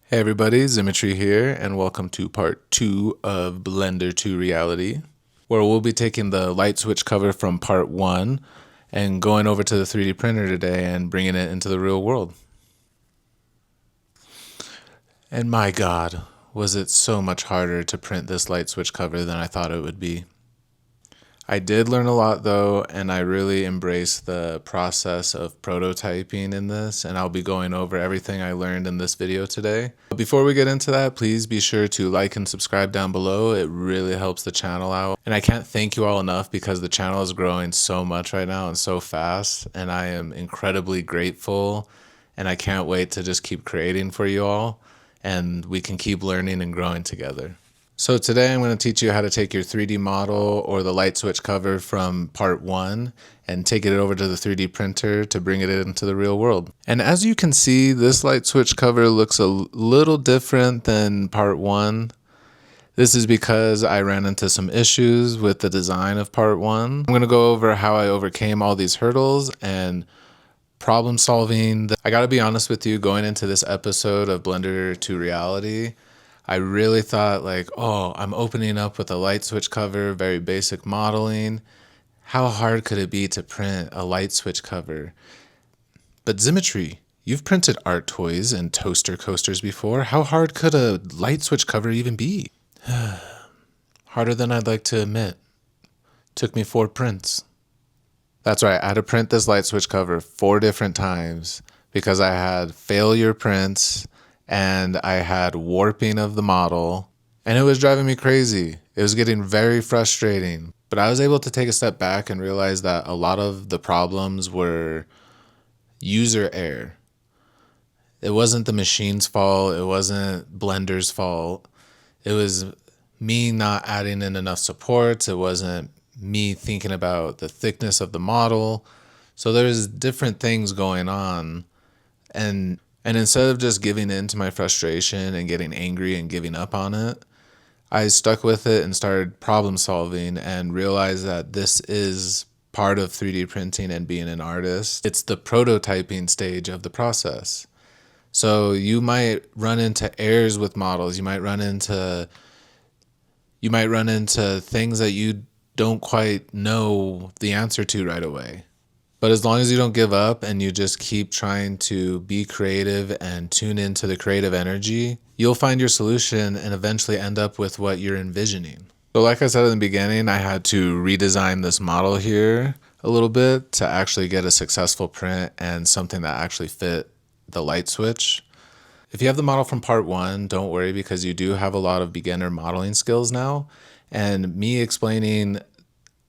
Hey everybody, Symmetry here, and welcome to part 2 of Blender 2 Reality, where we'll be taking the light switch cover from part 1 and going over to the 3D printer today and bringing it into the real world. And my god, was it so much harder to print this light switch cover than I thought it would be. I did learn a lot though, and I really embraced the process of prototyping in this, and I'll be going over everything I learned in this video today. But before we get into that, please be sure to like and subscribe down below. It really helps the channel out. And I can't thank you all enough because the channel is growing so much right now and so fast, and I am incredibly grateful, and I can't wait to just keep creating for you all, and we can keep learning and growing together. So today I'm going to teach you how to take your 3D model or the light switch cover from part 1 and take it over to the 3D printer to bring it into the real world. And as you can see, this light switch cover looks a little different than part 1. This is because I ran into some issues with the design of part 1. I'm going to go over how I overcame all these hurdles and problem solving. I gotta be honest with you, going into this episode of Blender 2 Reality, I really thought like, oh, I'm opening up with a light switch cover, very basic modeling. How hard could it be to print a light switch cover? But Symmetry, you've printed art toys and toaster coasters before. How hard could a light switch cover even be? Harder than I'd like to admit. Took me 4 prints. That's right, I had to print this light switch cover 4 different times because I had failure prints and I had warping of the model, and it was driving me crazy. It was getting very frustrating, but I was able to take a step back and realize that a lot of the problems were user error. It wasn't the machine's fault, it wasn't Blender's fault. It was me not adding in enough supports, it wasn't me thinking about the thickness of the model. So there's different things going on, and instead of just giving in to my frustration and getting angry and giving up on it, I stuck with it and started problem solving and realized that this is part of 3D printing and being an artist. It's the prototyping stage of the process. So you might run into errors with models. You might run into things that you don't quite know the answer to right away. But as long as you don't give up and you just keep trying to be creative and tune into the creative energy, you'll find your solution and eventually end up with what you're envisioning. So like I said in the beginning, I had to redesign this model here a little bit to actually get a successful print and something that actually fit the light switch. If you have the model from part 1, don't worry because you do have a lot of beginner modeling skills now. And me explaining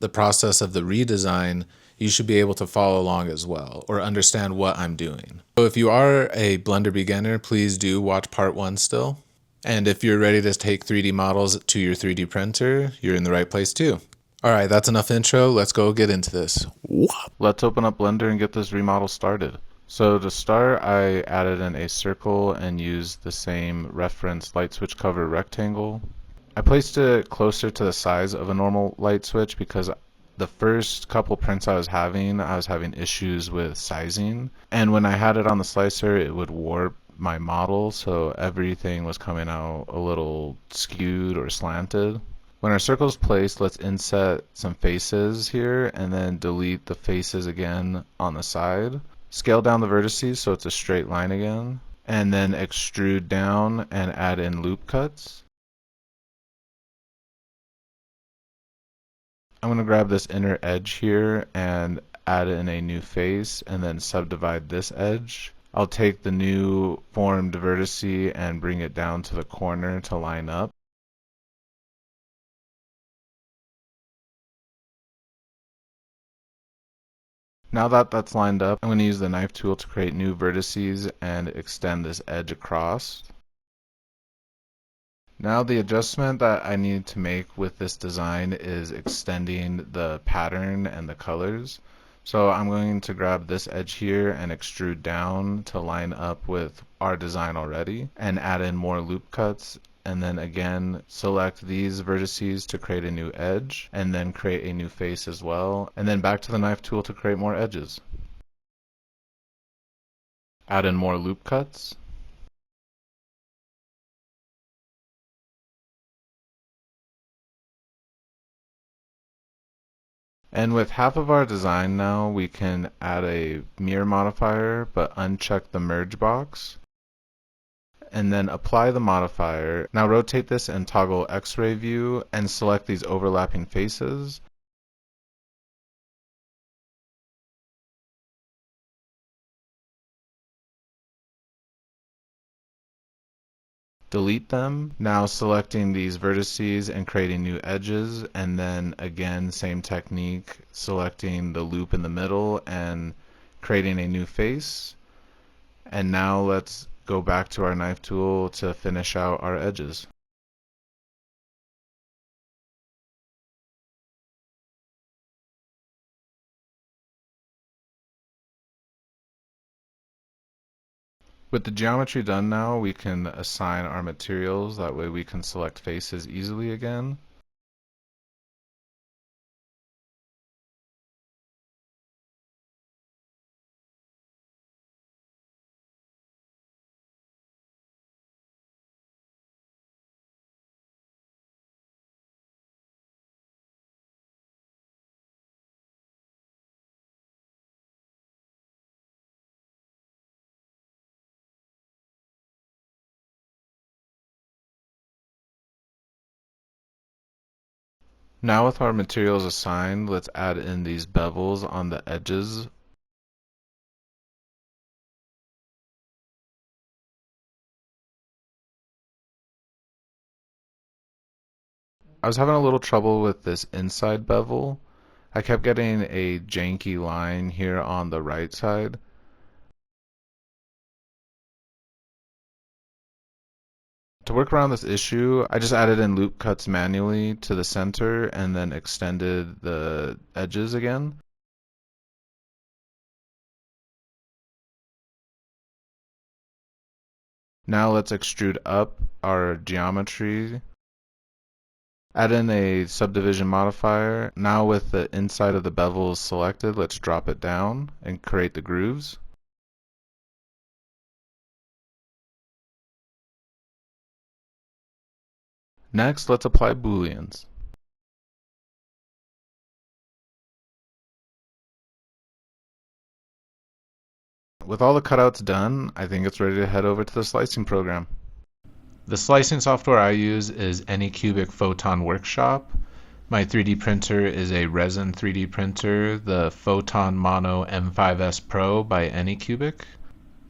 the process of the redesign, you should be able to follow along as well or understand what I'm doing. So if you are a Blender beginner, please do watch part 1 still. And if you're ready to take 3D models to your 3D printer, you're in the right place too. All right, that's enough intro. Let's go get into this. Let's open up Blender and get this remodel started. So to start, I added in a circle and used the same reference light switch cover rectangle. I placed it closer to the size of a normal light switch because the first couple prints I was having issues with sizing. And when I had it on the slicer, it would warp my model, so everything was coming out a little skewed or slanted. When our circle is placed, let's inset some faces here and then delete the faces again on the side. Scale down the vertices so it's a straight line again, and then extrude down and add in loop cuts. I'm going to grab this inner edge here and add in a new face and then subdivide this edge. I'll take the new formed vertice and bring it down to the corner to line up. Now that that's lined up, I'm going to use the knife tool to create new vertices and extend this edge across. Now the adjustment that I need to make with this design is extending the pattern and the colors. So I'm going to grab this edge here and extrude down to line up with our design already and add in more loop cuts, and then again select these vertices to create a new edge and then create a new face as well, and then back to the knife tool to create more edges. Add in more loop cuts. And with half of our design now, we can add a mirror modifier, but uncheck the merge box. And then apply the modifier. Now rotate this and toggle X-ray view and select these overlapping faces. Delete them. Now selecting these vertices and creating new edges, and then again, same technique, selecting the loop in the middle and creating a new face. And now let's go back to our knife tool to finish out our edges. With the geometry done now, we can assign our materials. That way we can select faces easily again. Now with our materials assigned, let's add in these bevels on the edges. I was having a little trouble with this inside bevel. I kept getting a janky line here on the right side. To work around this issue, I just added in loop cuts manually to the center and then extended the edges again. Now let's extrude up our geometry. Add in a subdivision modifier. Now with the inside of the bevels selected, let's drop it down and create the grooves. Next, let's apply booleans. With all the cutouts done, I think it's ready to head over to the slicing program. The slicing software I use is Anycubic Photon Workshop. My 3D printer is a Resin 3D printer, the Photon Mono M5S Pro by Anycubic.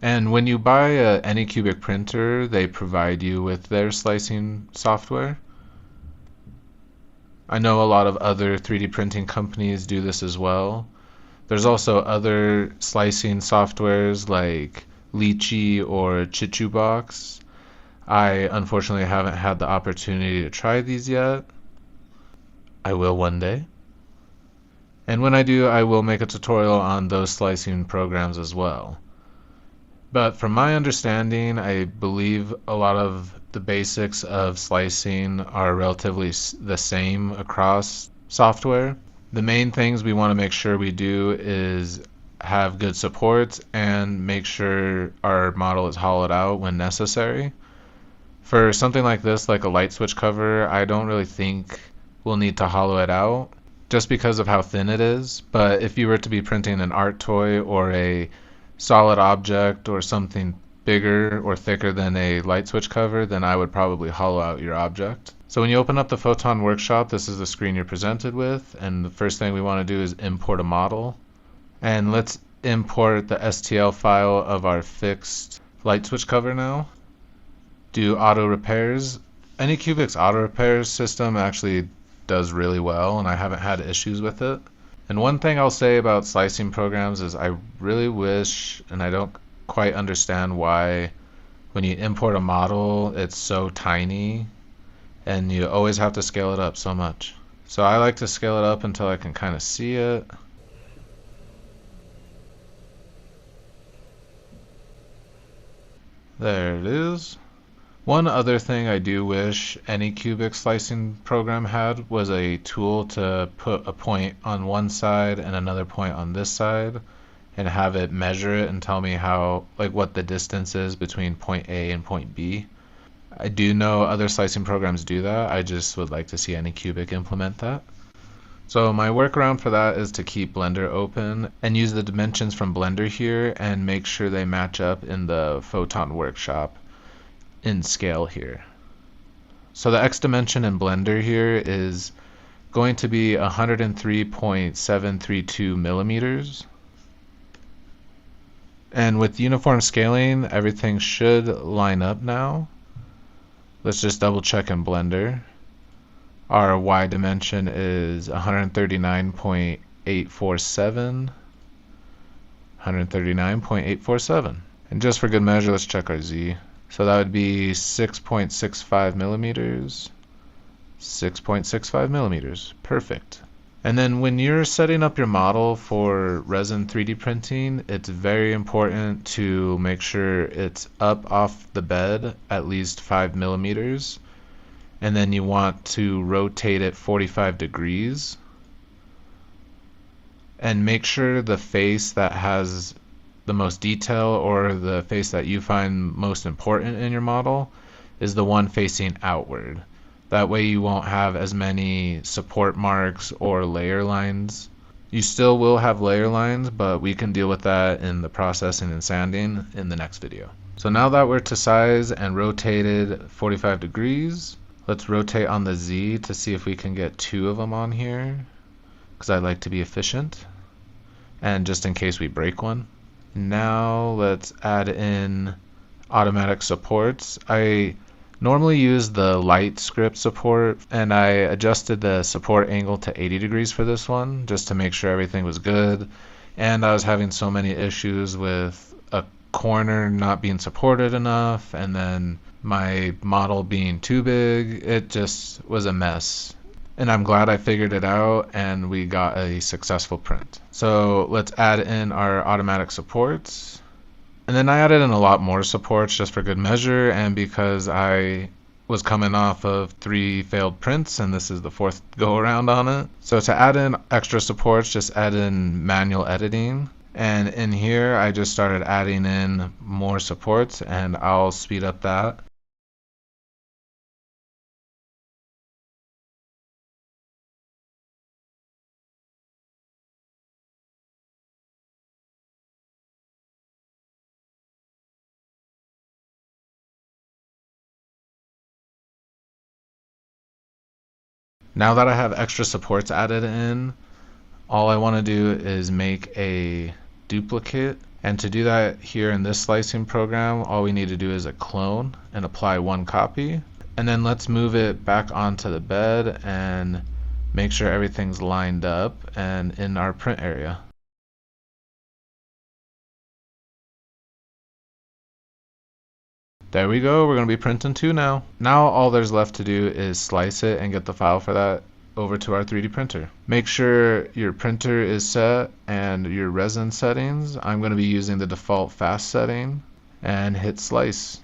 And when you buy a Anycubic printer, they provide you with their slicing software. I know a lot of other 3D printing companies do this as well. There's also other slicing softwares like Lychee or Chichubox. I unfortunately haven't had the opportunity to try these yet. I will one day. And when I do, I will make a tutorial on those slicing programs as well. But from my understanding, I believe a lot of the basics of slicing are relatively the same across software. The main things we want to make sure we do is have good supports and make sure our model is hollowed out when necessary. For something like this, like a light switch cover, I don't really think we'll need to hollow it out just because of how thin it is. But if you were to be printing an art toy or a solid object or something bigger or thicker than a light switch cover, then I would probably hollow out your object. So when you open up the Photon Workshop, this is the screen you're presented with, and the first thing we want to do is import a model. And let's import the STL file of our fixed light switch cover now. Do auto repairs. Anycubic's auto repairs system actually does really well, and I haven't had issues with it. And one thing I'll say about slicing programs is I really wish, and I don't quite understand why, when you import a model, it's so tiny, and you always have to scale it up so much. So I like to scale it up until I can kind of see it. There it is. One other thing I do wish any cubic slicing program had was a tool to put a point on one side and another point on this side and have it measure it and tell me how, like, what the distance is between point A and point B. I do know other slicing programs do that. I just would like to see Anycubic implement that. So my workaround for that is to keep Blender open and use the dimensions from Blender here and make sure they match up in the Photon workshop in scale here. So the X dimension in Blender here is going to be 103.732 millimeters. And with uniform scaling, everything should line up now. Let's just double check in Blender. Our Y dimension is 139.847. 139.847. And just for good measure, let's check our Z. So that would be 6.65 millimeters. 6.65 millimeters. Perfect. And then when you're setting up your model for resin 3D printing, it's very important to make sure it's up off the bed at least 5 millimeters. And then you want to rotate it 45 degrees. And make sure the face that has the most detail or the face that you find most important in your model is the one facing outward. That way you won't have as many support marks or layer lines. You still will have layer lines, but we can deal with that in the processing and sanding in the next video. So now that we're to size and rotated 45 degrees, let's rotate on the Z to see if we can get 2 of them on here, because I like to be efficient, and just in case we break one. Now let's add in automatic supports. I normally use the light script support, and I adjusted the support angle to 80 degrees for this one just to make sure everything was good. And I was having so many issues with a corner not being supported enough and then my model being too big. It just was a mess. And I'm glad I figured it out and we got a successful print. So let's add in our automatic supports. And then I added in a lot more supports just for good measure, and because I was coming off of 3 failed prints and this is the 4th go around on it. So to add in extra supports, just add in manual editing. And in here I just started adding in more supports, and I'll speed up that. Now that I have extra supports added in, all I want to do is make a duplicate. And to do that here in this slicing program, all we need to do is a clone and apply 1 copy. And then let's move it back onto the bed and make sure everything's lined up and in our print area. There we go, we're going to be printing 2 now. Now all there's left to do is slice it and get the file for that over to our 3D printer. Make sure your printer is set and your resin settings. I'm going to be using the default fast setting, and hit slice.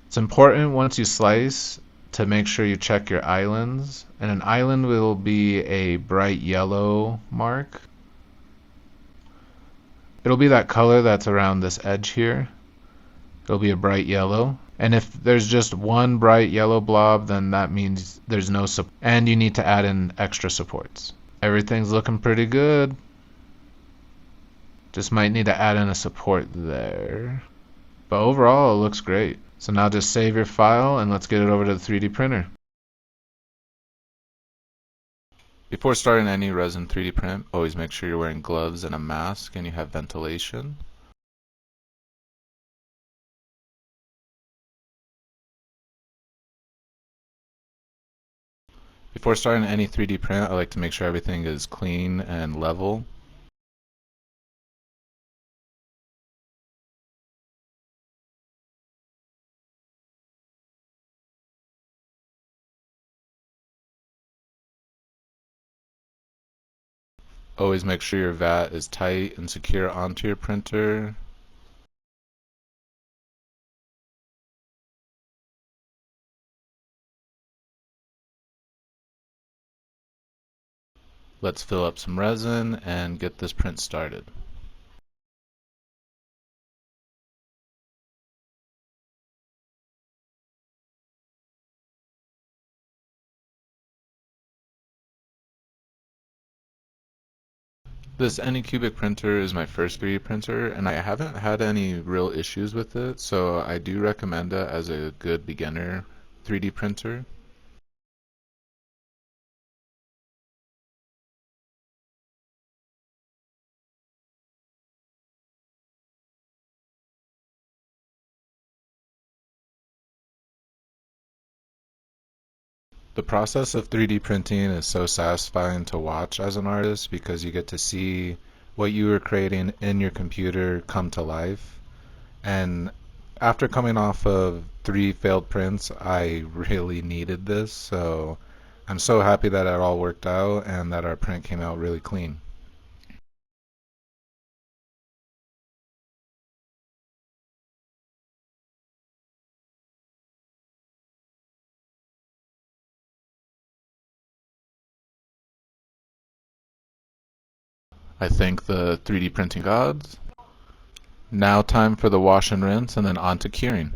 It's important once you slice to make sure you check your islands, and an island will be a bright yellow mark. It'll be that color that's around this edge here. It'll be a bright yellow. And if there's just one bright yellow blob, then that means there's no support, and you need to add in extra supports. Everything's looking pretty good. Just might need to add in a support there. But overall, it looks great. So now just save your file and let's get it over to the 3D printer. Before starting any resin 3D print, always make sure you're wearing gloves and a mask and you have ventilation. Before starting any 3D print, I like to make sure everything is clean and level. Always make sure your vat is tight and secure onto your printer. Let's fill up some resin and get this print started. This Anycubic printer is my first 3D printer, and I haven't had any real issues with it, so I do recommend it as a good beginner 3D printer. The process of 3D printing is so satisfying to watch as an artist because you get to see what you were creating in your computer come to life. And after coming off of 3 failed prints, I really needed this, so I'm so happy that it all worked out and that our print came out really clean. I thank the 3D printing gods. Now time for the wash and rinse and then on to curing.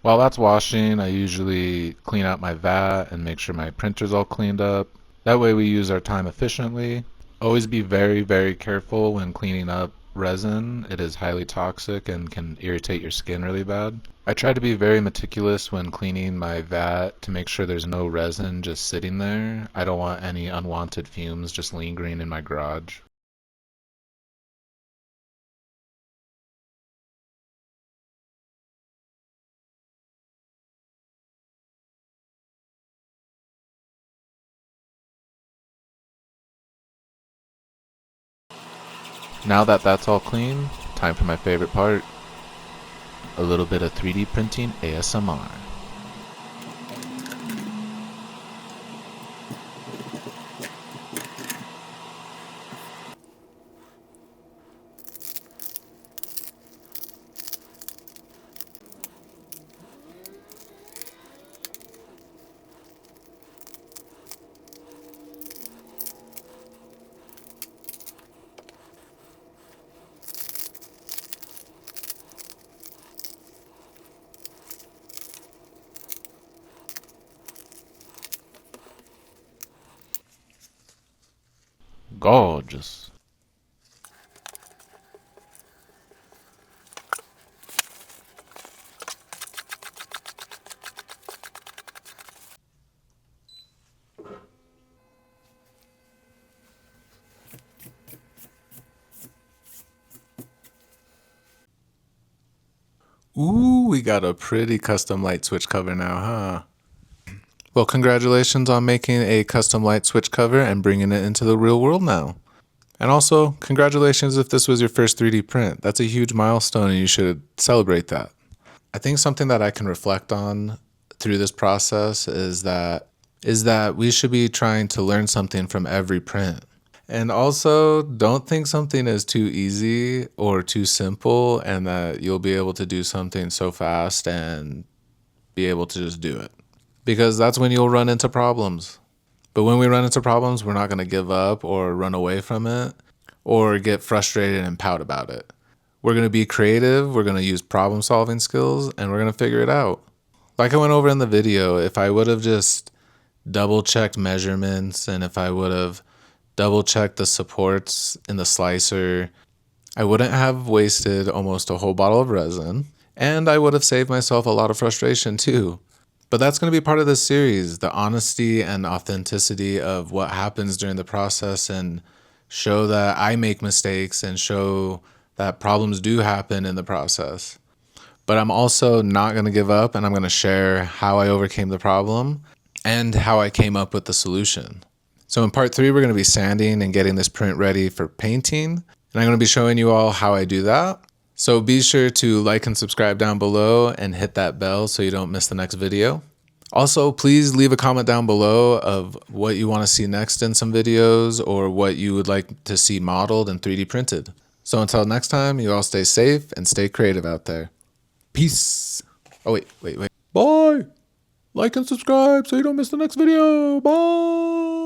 While that's washing, I usually clean out my vat and make sure my printer's all cleaned up. That way we use our time efficiently. Always be very, very careful when cleaning up resin. It is highly toxic and can irritate your skin really bad. I try to be very meticulous when cleaning my vat to make sure there's no resin just sitting there. I don't want any unwanted fumes just lingering in my garage. Now that that's all clean, time for my favorite part, a little bit of 3D printing ASMR. Gorgeous. Ooh, we got a pretty custom light switch cover now, huh? Well, congratulations on making a custom light switch cover and bringing it into the real world now. And also, congratulations if this was your first 3D print. That's a huge milestone and you should celebrate that. I think something that I can reflect on through this process is that we should be trying to learn something from every print. And also, don't think something is too easy or too simple and that you'll be able to do something so fast and be able to just do it. Because that's when you'll run into problems. But when we run into problems, we're not going to give up or run away from it or get frustrated and pout about it. We're going to be creative, we're going to use problem solving skills, and we're going to figure it out. Like I went over in the video, if I would have just double checked measurements and if I would have double checked the supports in the slicer, I wouldn't have wasted almost a whole bottle of resin, and I would have saved myself a lot of frustration too. But that's going to be part of this series, the honesty and authenticity of what happens during the process, and show that I make mistakes and show that problems do happen in the process. But I'm also not going to give up, and I'm going to share how I overcame the problem and how I came up with the solution. So in part 3, we're going to be sanding and getting this print ready for painting. And I'm going to be showing you all how I do that. So be sure to like and subscribe down below and hit that bell so you don't miss the next video. Also, please leave a comment down below of what you want to see next in some videos or what you would like to see modeled and 3D printed. So until next time, you all stay safe and stay creative out there. Peace. Oh, wait. Bye. Like and subscribe so you don't miss the next video. Bye.